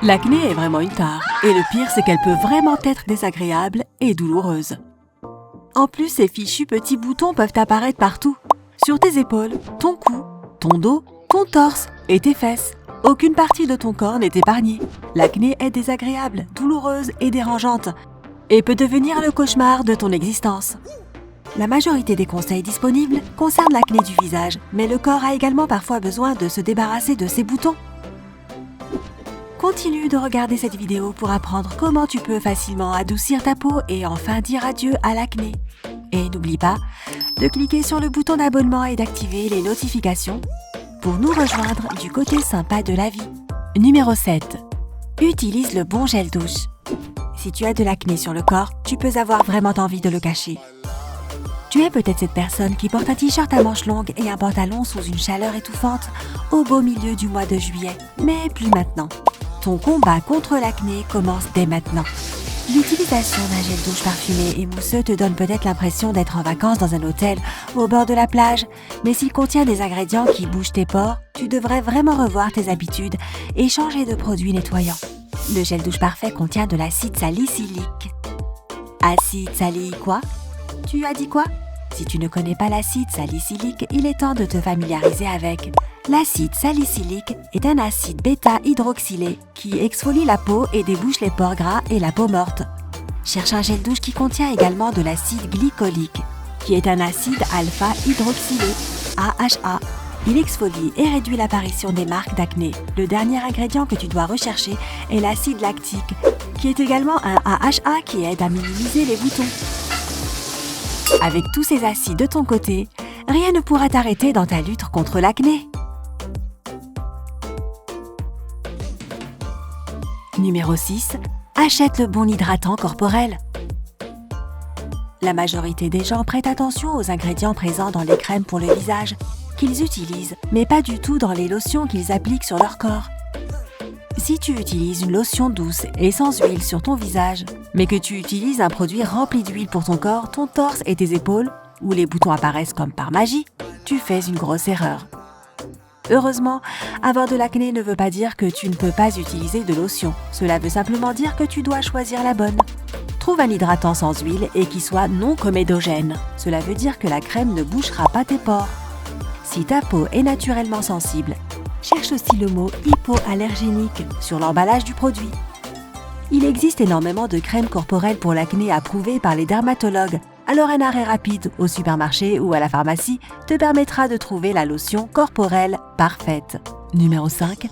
L'acné est vraiment une tare, et le pire c'est qu'elle peut vraiment être désagréable et douloureuse. En plus, ces fichus petits boutons peuvent apparaître partout, sur tes épaules, ton cou, ton dos, ton torse et tes fesses. Aucune partie de ton corps n'est épargnée. L'acné est désagréable, douloureuse et dérangeante, et peut devenir le cauchemar de ton existence. La majorité des conseils disponibles concernent l'acné du visage, mais le corps a également parfois besoin de se débarrasser de ces boutons. Continue de regarder cette vidéo pour apprendre comment tu peux facilement adoucir ta peau et enfin dire adieu à l'acné. Et n'oublie pas de cliquer sur le bouton d'abonnement et d'activer les notifications pour nous rejoindre du côté sympa de la vie. Numéro 7. Utilise le bon gel douche. Si tu as de l'acné sur le corps, tu peux avoir vraiment envie de le cacher. Tu es peut-être cette personne qui porte un t-shirt à manches longues et un pantalon sous une chaleur étouffante au beau milieu du mois de juillet, mais plus maintenant. Ton combat contre l'acné commence dès maintenant. L'utilisation d'un gel douche parfumé et mousseux te donne peut-être l'impression d'être en vacances dans un hôtel au bord de la plage, mais s'il contient des ingrédients qui bougent tes pores, tu devrais vraiment revoir tes habitudes et changer de produit nettoyant. Le gel douche parfait contient de l'acide salicylique. Acide sali quoi? Tu as dit quoi? Si tu ne connais pas l'acide salicylique, il est temps de te familiariser avec. L'acide salicylique est un acide bêta-hydroxylé qui exfolie la peau et débouche les pores gras et la peau morte. Cherche un gel douche qui contient également de l'acide glycolique, qui est un acide alpha-hydroxylé, AHA. Il exfolie et réduit l'apparition des marques d'acné. Le dernier ingrédient que tu dois rechercher est l'acide lactique, qui est également un AHA qui aide à minimiser les boutons. Avec tous ces acides de ton côté, rien ne pourra t'arrêter dans ta lutte contre l'acné. Numéro 6. Achète le bon hydratant corporel. La majorité des gens prêtent attention aux ingrédients présents dans les crèmes pour le visage qu'ils utilisent, mais pas du tout dans les lotions qu'ils appliquent sur leur corps. Si tu utilises une lotion douce et sans huile sur ton visage, mais que tu utilises un produit rempli d'huile pour ton corps, ton torse et tes épaules, où les boutons apparaissent comme par magie, tu fais une grosse erreur. Heureusement, avoir de l'acné ne veut pas dire que tu ne peux pas utiliser de lotion. Cela veut simplement dire que tu dois choisir la bonne. Trouve un hydratant sans huile et qui soit non comédogène. Cela veut dire que la crème ne bouchera pas tes pores. Si ta peau est naturellement sensible, cherche aussi le mot hypoallergénique sur l'emballage du produit. Il existe énormément de crèmes corporelles pour l'acné approuvées par les dermatologues. Alors un arrêt rapide au supermarché ou à la pharmacie te permettra de trouver la lotion corporelle parfaite. Numéro 5.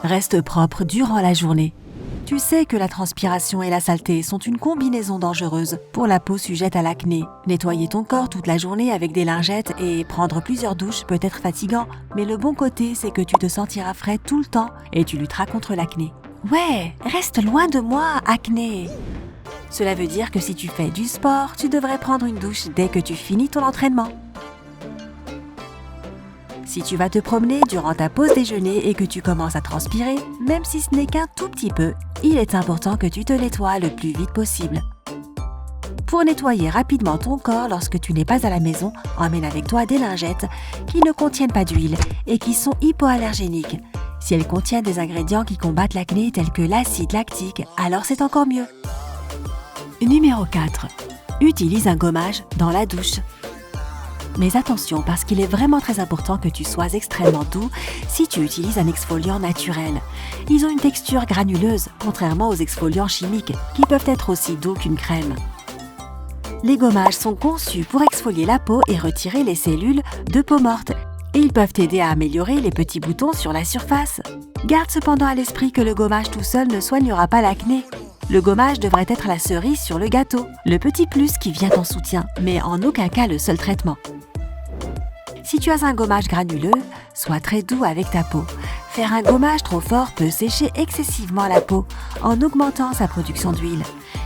Reste propre durant la journée. Tu sais que la transpiration et la saleté sont une combinaison dangereuse pour la peau sujette à l'acné. Nettoyer ton corps toute la journée avec des lingettes et prendre plusieurs douches peut être fatigant, mais le bon côté, c'est que tu te sentiras frais tout le temps et tu lutteras contre l'acné. Ouais, reste loin de moi, acné! Cela veut dire que si tu fais du sport, tu devrais prendre une douche dès que tu finis ton entraînement. Si tu vas te promener durant ta pause déjeuner et que tu commences à transpirer, même si ce n'est qu'un tout petit peu, il est important que tu te nettoies le plus vite possible. Pour nettoyer rapidement ton corps lorsque tu n'es pas à la maison, emmène avec toi des lingettes qui ne contiennent pas d'huile et qui sont hypoallergéniques. Si elles contiennent des ingrédients qui combattent l'acné tels que l'acide lactique, alors c'est encore mieux. Numéro 4. Utilise un gommage dans la douche. Mais attention, parce qu'il est vraiment très important que tu sois extrêmement doux si tu utilises un exfoliant naturel. Ils ont une texture granuleuse, contrairement aux exfoliants chimiques, qui peuvent être aussi doux qu'une crème. Les gommages sont conçus pour exfolier la peau et retirer les cellules de peau morte, et ils peuvent t'aider à améliorer les petits boutons sur la surface. Garde cependant à l'esprit que le gommage tout seul ne soignera pas l'acné. Le gommage devrait être la cerise sur le gâteau, le petit plus qui vient en soutien, mais en aucun cas le seul traitement. Si tu as un gommage granuleux, sois très doux avec ta peau. Faire un gommage trop fort peut sécher excessivement la peau en augmentant sa production d'huile.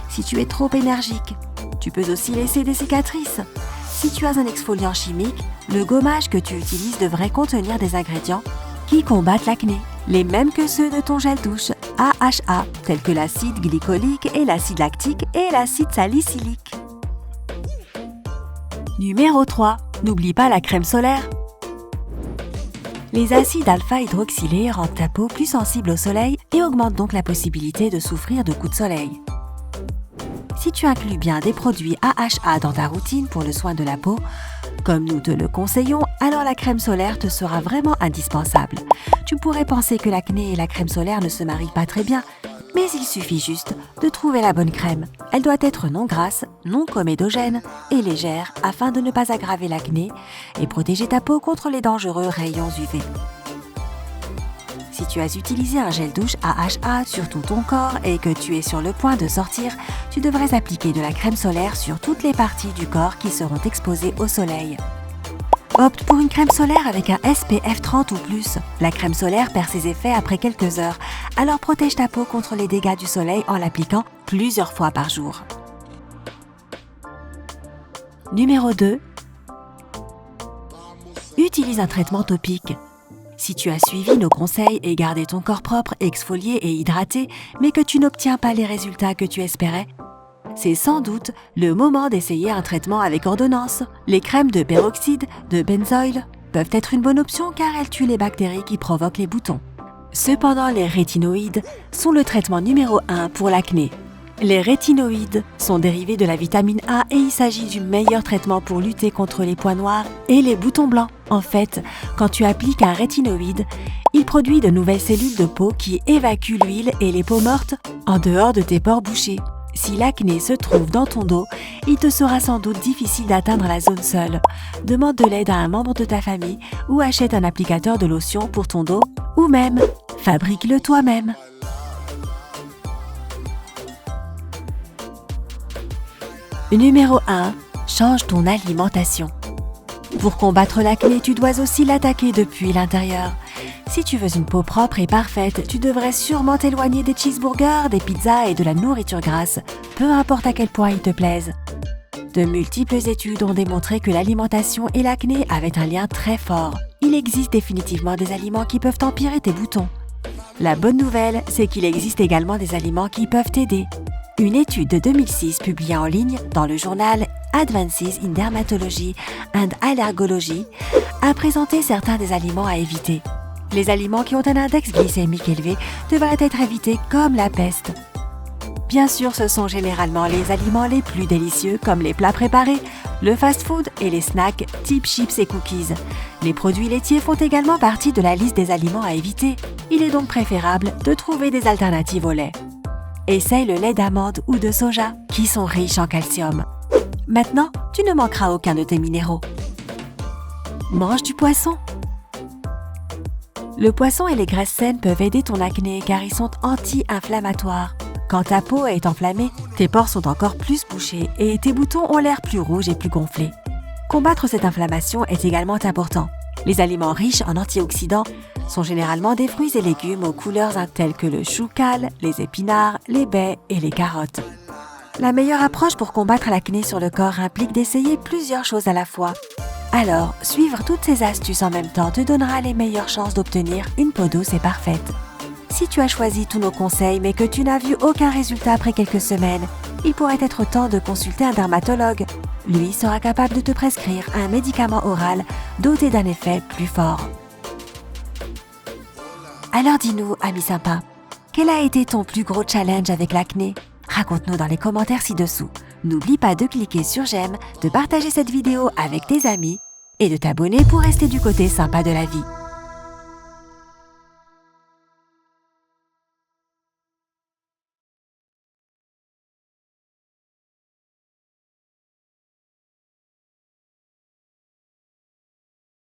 Si tu es trop énergique, tu peux aussi laisser des cicatrices. Si tu as un exfoliant chimique, le gommage que tu utilises devrait contenir des ingrédients qui combattent l'acné, les mêmes que ceux de ton gel douche AHA, tels que l'acide glycolique et l'acide lactique et l'acide salicylique. Numéro 3. N'oublie pas la crème solaire. Les acides alpha-hydroxylés rendent ta peau plus sensible au soleil et augmentent donc la possibilité de souffrir de coups de soleil. Si tu inclus bien des produits AHA dans ta routine pour le soin de la peau, comme nous te le conseillons, alors la crème solaire te sera vraiment indispensable. Tu pourrais penser que l'acné et la crème solaire ne se marient pas très bien, mais il suffit juste de trouver la bonne crème. Elle doit être non grasse, non comédogène et légère afin de ne pas aggraver l'acné et protéger ta peau contre les dangereux rayons UV. Si tu as utilisé un gel douche AHA sur tout ton corps et que tu es sur le point de sortir, tu devrais appliquer de la crème solaire sur toutes les parties du corps qui seront exposées au soleil. Opte pour une crème solaire avec un SPF 30 ou plus. La crème solaire perd ses effets après quelques heures, alors protège ta peau contre les dégâts du soleil en l'appliquant plusieurs fois par jour. Numéro 2. Utilise un traitement topique. Si tu as suivi nos conseils et gardé ton corps propre, exfolié et hydraté, mais que tu n'obtiens pas les résultats que tu espérais, c'est sans doute le moment d'essayer un traitement avec ordonnance. Les crèmes de peroxyde de benzoyl peuvent être une bonne option car elles tuent les bactéries qui provoquent les boutons. Cependant, les rétinoïdes sont le traitement numéro 1 pour l'acné. Les rétinoïdes sont dérivés de la vitamine A et il s'agit du meilleur traitement pour lutter contre les points noirs et les boutons blancs. En fait, quand tu appliques un rétinoïde, il produit de nouvelles cellules de peau qui évacuent l'huile et les peaux mortes en dehors de tes pores bouchés. Si l'acné se trouve dans ton dos, il te sera sans doute difficile d'atteindre la zone seule. Demande de l'aide à un membre de ta famille ou achète un applicateur de lotion pour ton dos ou même fabrique-le toi-même. Numéro 1. Change ton alimentation. Pour combattre l'acné, tu dois aussi l'attaquer depuis l'intérieur. Si tu veux une peau propre et parfaite, tu devrais sûrement t'éloigner des cheeseburgers, des pizzas et de la nourriture grasse, peu importe à quel point ils te plaisent. De multiples études ont démontré que l'alimentation et l'acné avaient un lien très fort. Il existe définitivement des aliments qui peuvent empirer tes boutons. La bonne nouvelle, c'est qu'il existe également des aliments qui peuvent t'aider. Une étude de 2006 publiée en ligne dans le journal Advances in Dermatology and Allergology a présenté certains des aliments à éviter. Les aliments qui ont un index glycémique élevé devraient être évités comme la peste. Bien sûr, ce sont généralement les aliments les plus délicieux comme les plats préparés, le fast-food et les snacks type chips et cookies. Les produits laitiers font également partie de la liste des aliments à éviter. Il est donc préférable de trouver des alternatives au lait. Essaye le lait d'amande ou de soja, qui sont riches en calcium. Maintenant, tu ne manqueras aucun de tes minéraux. Mange du poisson. Le poisson et les graisses saines peuvent aider ton acné car ils sont anti-inflammatoires. Quand ta peau est enflammée, tes pores sont encore plus bouchés et tes boutons ont l'air plus rouges et plus gonflés. Combattre cette inflammation est également important. Les aliments riches en antioxydants sont généralement des fruits et légumes aux couleurs telles que le chou cal, les épinards, les baies et les carottes. La meilleure approche pour combattre l'acné sur le corps implique d'essayer plusieurs choses à la fois. Alors, suivre toutes ces astuces en même temps te donnera les meilleures chances d'obtenir une peau douce et parfaite. Si tu as choisi tous nos conseils mais que tu n'as vu aucun résultat après quelques semaines, il pourrait être temps de consulter un dermatologue. Lui sera capable de te prescrire un médicament oral doté d'un effet plus fort. Alors dis-nous, ami sympa, quel a été ton plus gros challenge avec l'acné? Raconte-nous dans les commentaires ci-dessous. N'oublie pas de cliquer sur j'aime, de partager cette vidéo avec tes amis et de t'abonner pour rester du côté sympa de la vie.